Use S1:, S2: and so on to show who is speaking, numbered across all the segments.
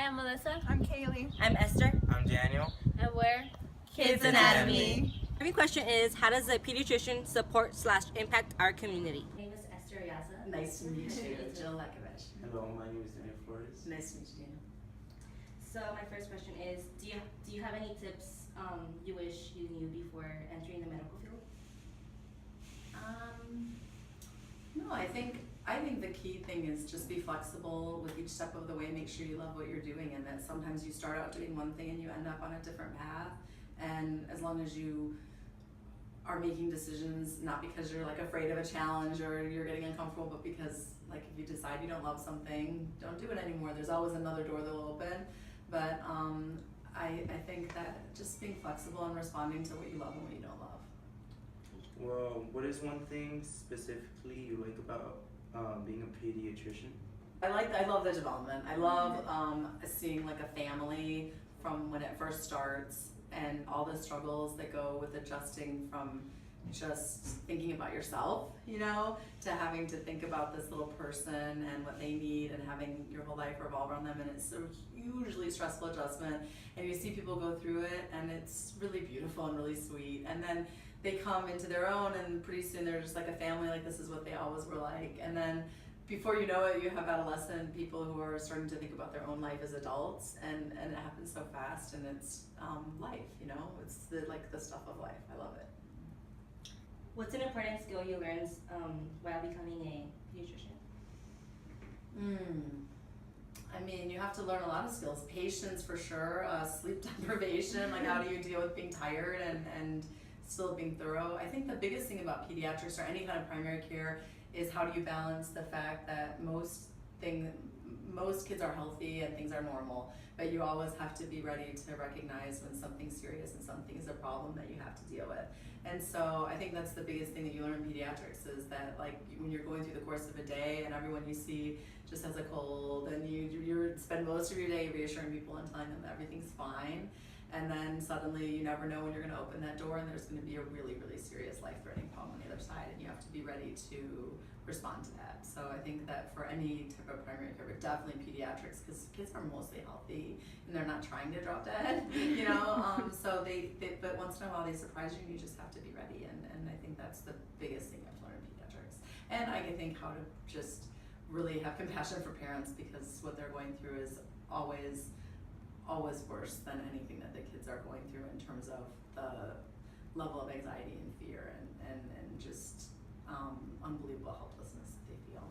S1: Hi, I'm Melissa.
S2: I'm Kaylee.
S3: I'm Esther.
S4: I'm Daniel.
S1: And we're
S3: Kids Anatomy. Every question is, how does a pediatrician support/impact our community?
S1: My name is Esther Yaza.
S5: Nice to meet you, Jill Lekovich.
S4: Hello, my name is Daniel Flores.
S5: Nice to meet you, Daniel.
S3: So my first question is, do you have any tips you wish you knew before entering the medical field?
S5: No, I think the key thing is just be flexible with each step of the way. Make sure you love what you're doing, and that sometimes you start out doing one thing and you end up on a different path. And as long as you are making decisions, not because you're like afraid of a challenge or you're getting uncomfortable, but because like if you decide you don't love something, don't do it anymore. There's always another door that will open. But I think that just being flexible and responding to what you love and what you don't love.
S4: Well, what is one thing specifically you like about being a pediatrician?
S5: I love the development. I love seeing like a family from when it first starts and all the struggles that go with adjusting from just thinking about yourself, to having to think about this little person and what they need and having your whole life revolve around them. And it's a hugely stressful adjustment, and you see people go through it, and it's really beautiful and really sweet. And then they come into their own, and pretty soon they're just like a family, like this is what they always were like. And then before you know it, you have adolescent people who are starting to think about their own life as adults, and it happens so fast, and it's life, it's the stuff of life. I love it.
S3: What's an important skill you learned while becoming a pediatrician?
S5: I mean, you have to learn a lot of skills. Patience for sure, sleep deprivation, like how do you deal with being tired and still being thorough. I think the biggest thing about pediatrics or any kind of primary care is how do you balance the fact that most kids are healthy and things are normal, but you always have to be ready to recognize when something's serious and something is a problem that you have to deal with. And so I think that's the biggest thing that you learn in pediatrics is that like when you're going through the course of a day and everyone you see just has a cold and you spend most of your day reassuring people and telling them that everything's fine, and then suddenly you never know when you're going to open that door and there's going to be a really, really serious life-threatening problem on the other side, and you have to be ready to respond to that. So I think that for any type of primary care, but definitely pediatrics, because kids are mostly healthy and they're not trying to drop dead, so but once in a while they surprise you and you just have to be ready, and I think that's the biggest thing you have to learn in pediatrics. And I think how to just really have compassion for parents, because what they're going through is always worse than anything that the kids are going through in terms of the level of anxiety and fear and just unbelievable helplessness that they feel.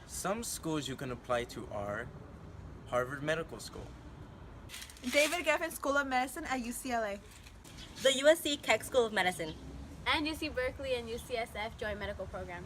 S4: Some schools you can apply to are Harvard Medical School,
S2: David Geffen School of Medicine at UCLA.
S3: The USC Keck School of Medicine.
S1: And UC Berkeley and UCSF Joint Medical Program.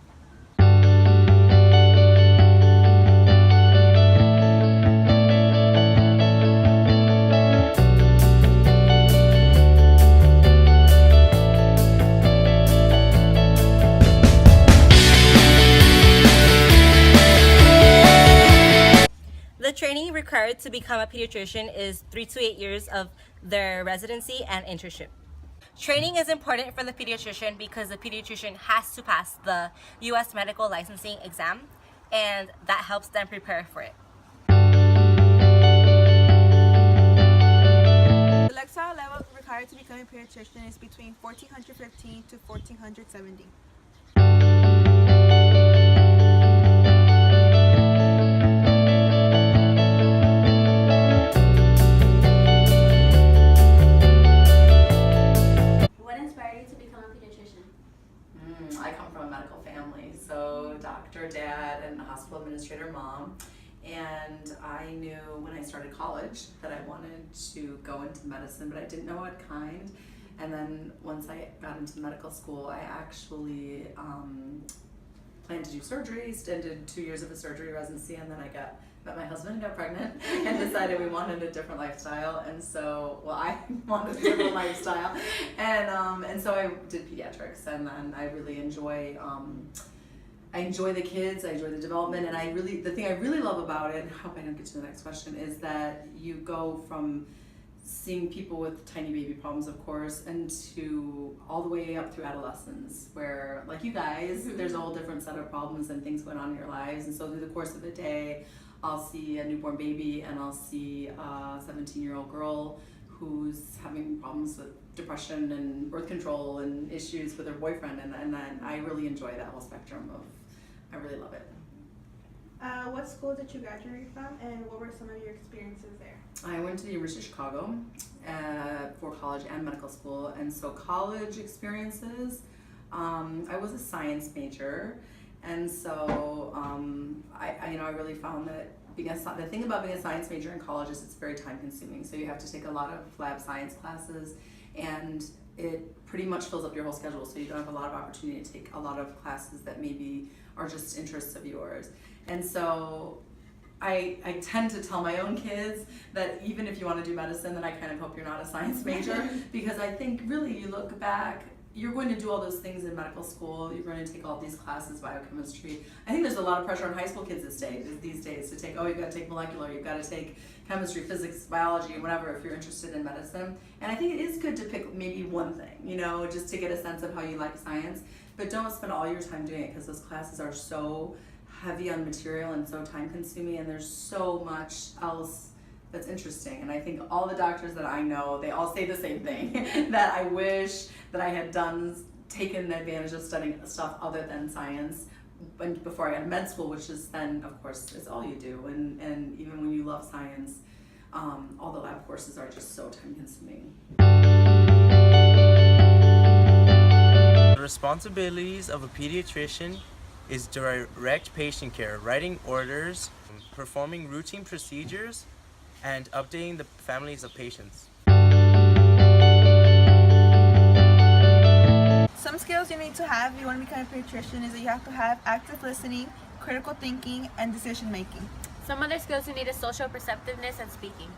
S3: The training required to become a pediatrician is 3 to 8 years of their residency and internship. Training is important for the pediatrician because the pediatrician has to pass the U.S. medical licensing exam, and that helps them prepare for it.
S2: The Lexile level required to become a pediatrician is between 1415 to 1470.
S1: What inspired you to become a pediatrician?
S5: I come from a medical family, so doctor, dad, and hospital administrator mom. And I knew when I started college that I wanted to go into medicine, but I didn't know what kind. And then once I got into medical school, I actually planned to do surgeries and did 2 years of a surgery residency, and then I met my husband and got pregnant and decided we wanted a different lifestyle. And so, I wanted a different lifestyle. And so I did pediatrics, and then I really enjoy the kids, I enjoy the development, and the thing I really love about it, and I hope I don't get to the next question, is that you go from seeing people with tiny baby problems, of course, and to all the way up through adolescence, where, like you guys, there's a whole different set of problems and things going on in your lives. And so through the course of the day, I'll see a newborn baby and I'll see a 17-year-old girl who's having problems with depression and birth control and issues with her boyfriend, and then I really enjoy that whole spectrum of, I really love it.
S2: What school did you graduate from, and what were some of your experiences there?
S5: I went to the University of Chicago for college and medical school, and so college experiences, I was a science major, and so I really found that the thing about being a science major in college is it's very time consuming. So you have to take a lot of lab science classes, and it pretty much fills up your whole schedule, so you don't have a lot of opportunity to take a lot of classes that maybe are just interests of yours. And so I tend to tell my own kids that even if you want to do medicine, then I kind of hope you're not a science major, because I think really you look back, you're going to do all those things in medical school, you're going to take all these classes, biochemistry. I think there's a lot of pressure on high school kids these days to take, you've got to take molecular, you've got to take chemistry, physics, biology, whatever, if you're interested in medicine. And I think it is good to pick maybe one thing, just to get a sense of how you like science, but don't spend all your time doing it, because those classes are so heavy on material and so time consuming, and there's so much else that's interesting. And I think all the doctors that I know, they all say the same thing, that I wish that I had taken advantage of studying stuff other than science before I got to med school, which is then, of course, is all you do. And even when you love science, all the lab courses are just so time consuming.
S4: The responsibilities of a pediatrician is direct patient care, writing orders, performing routine procedures, and updating the families of patients.
S2: Some skills you need to have if you want to become a pediatrician is that you have to have active listening, critical thinking, and decision making.
S1: Some other skills you need is social perceptiveness and speaking.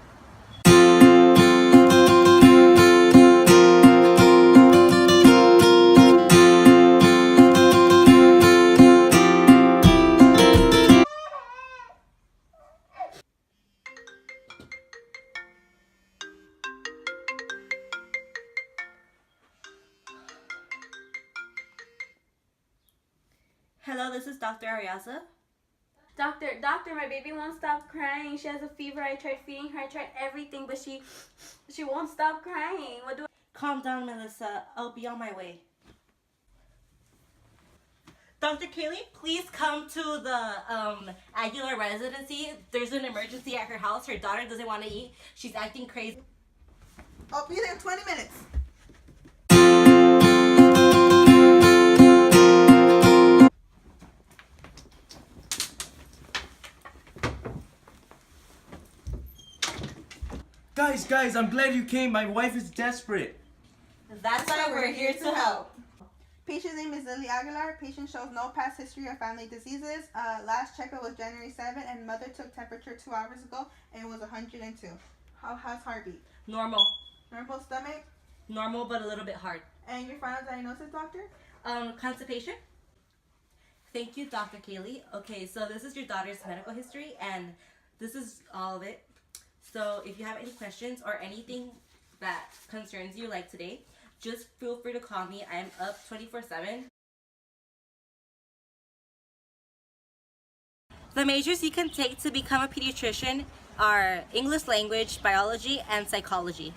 S3: Hello, this is Dr. Ariaza.
S1: Doctor, my baby won't stop crying. She has a fever. I tried feeding her. I tried everything, but she won't stop crying. What do I...
S3: Calm down, Melissa. I'll be on my way. Dr. Kaylee, please come to the Aguilar residency. There's an emergency at her house. Her daughter doesn't want to eat. She's acting crazy.
S2: I'll be there in 20 minutes.
S4: Guys, I'm glad you came. My wife is desperate.
S3: That's why we're here to help.
S2: Patient's name is Lily Aguilar. Patient shows no past history of family diseases. Last checkup was January 7th, and mother took temperature 2 hours ago, and it was 102. How's heartbeat?
S3: Normal.
S2: Normal stomach?
S3: Normal, but a little bit hard.
S2: And your final diagnosis, doctor?
S3: Constipation. Thank you, Dr. Kaylee. Okay, so this is your daughter's medical history, and this is all of it. So if you have any questions or anything that concerns you like today, just feel free to call me. I am up 24/7. The majors you can take to become a pediatrician are English language, biology, and psychology.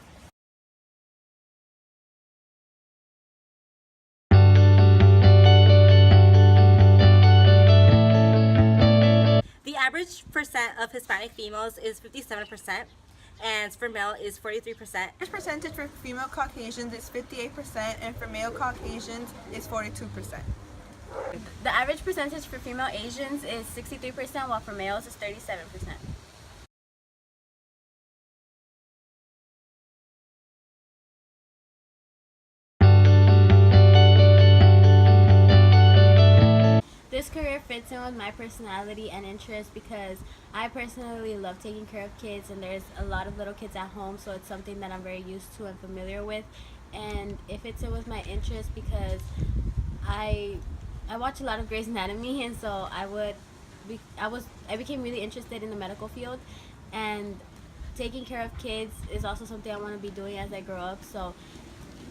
S3: The average percent of Hispanic females is 57%, and for male is 43%.
S2: Average percentage for female Caucasians is 58%, and for male Caucasians is 42%.
S1: The average percentage for female Asians is 63%, while for males is 37%. This career fits in with my personality and interest because I personally love taking care of kids, and there's a lot of little kids at home, so it's something that I'm very used to and familiar with. And it fits in with my interest because I watch a lot of Grey's Anatomy, and so I became really interested in the medical field, and taking care of kids is also something I want to be doing as I grow up. So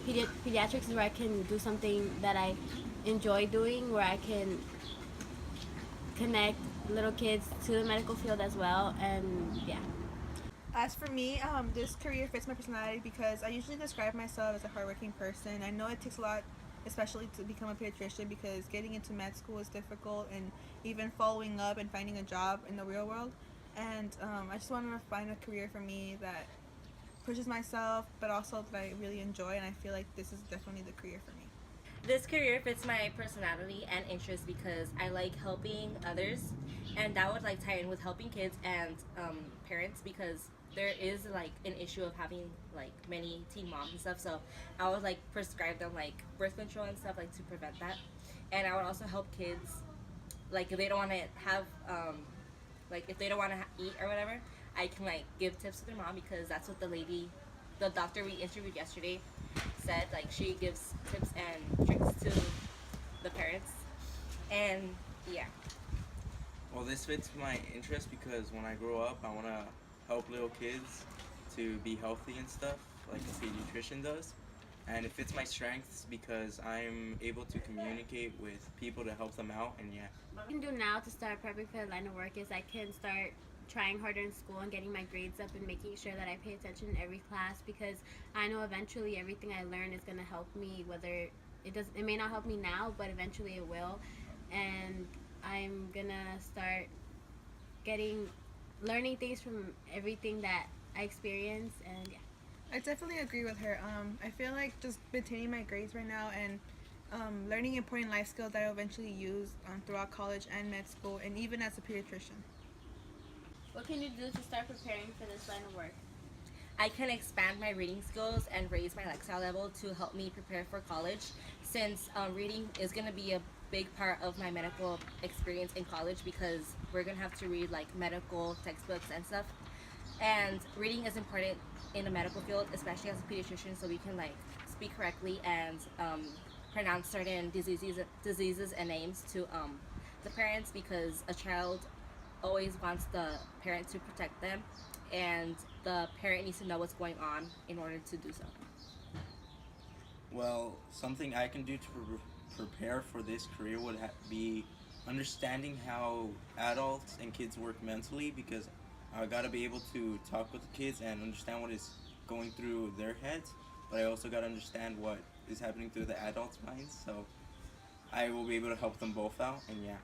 S1: pediatrics is where I can do something that I enjoy doing, where I can connect little kids to the medical field as well. And yeah.
S2: As for me, this career fits my personality because I usually describe myself as a hardworking person. I know it takes a lot, especially to become a pediatrician, because getting into med school is difficult, and even following up and finding a job in the real world. And I just want to find a career for me that pushes myself, but also that I really enjoy, and I feel like this is definitely the career for me.
S3: This career fits my personality and interests because I like helping others, and that would like tie in with helping kids and parents because there is like an issue of having like many teen moms and stuff. So I would like prescribe them like birth control and stuff like to prevent that, and I would also help kids like if they don't want to have like if they don't want to eat or whatever. I can like give tips to their mom because that's what the doctor we interviewed yesterday said. Like she gives tips and tricks to the parents, and yeah.
S4: Well, this fits my interest because when I grow up, I want to help little kids to be healthy and stuff, like a pediatrician does. And it fits my strengths because I'm able to communicate with people to help them out, and yeah.
S1: What I can do now to start prepping for the line of work is I can start trying harder in school and getting my grades up and making sure that I pay attention in every class, because I know eventually everything I learn is going to help me, whether it may not help me now, but eventually it will. And I'm going to start learning things from everything that I experience, and yeah.
S2: I definitely agree with her. I feel like just maintaining my grades right now and learning important life skills that I'll eventually use throughout college and med school, and even as a pediatrician.
S1: What can you do to start preparing for this line of work?
S3: I can expand my reading skills and raise my lexile level to help me prepare for college, since reading is going to be a big part of my medical experience in college because we're going to have to read like medical textbooks and stuff. And reading is important in the medical field, especially as a pediatrician, so we can like speak correctly and pronounce certain diseases and names to the parents, because a child always wants the parent to protect them, and the parent needs to know what's going on in order to do so.
S4: Well, something I can do to prepare for this career would be understanding how adults and kids work mentally, because I gotta be able to talk with the kids and understand what is going through their heads, but I also gotta understand what is happening through the adults' minds, so I will be able to help them both out, and yeah.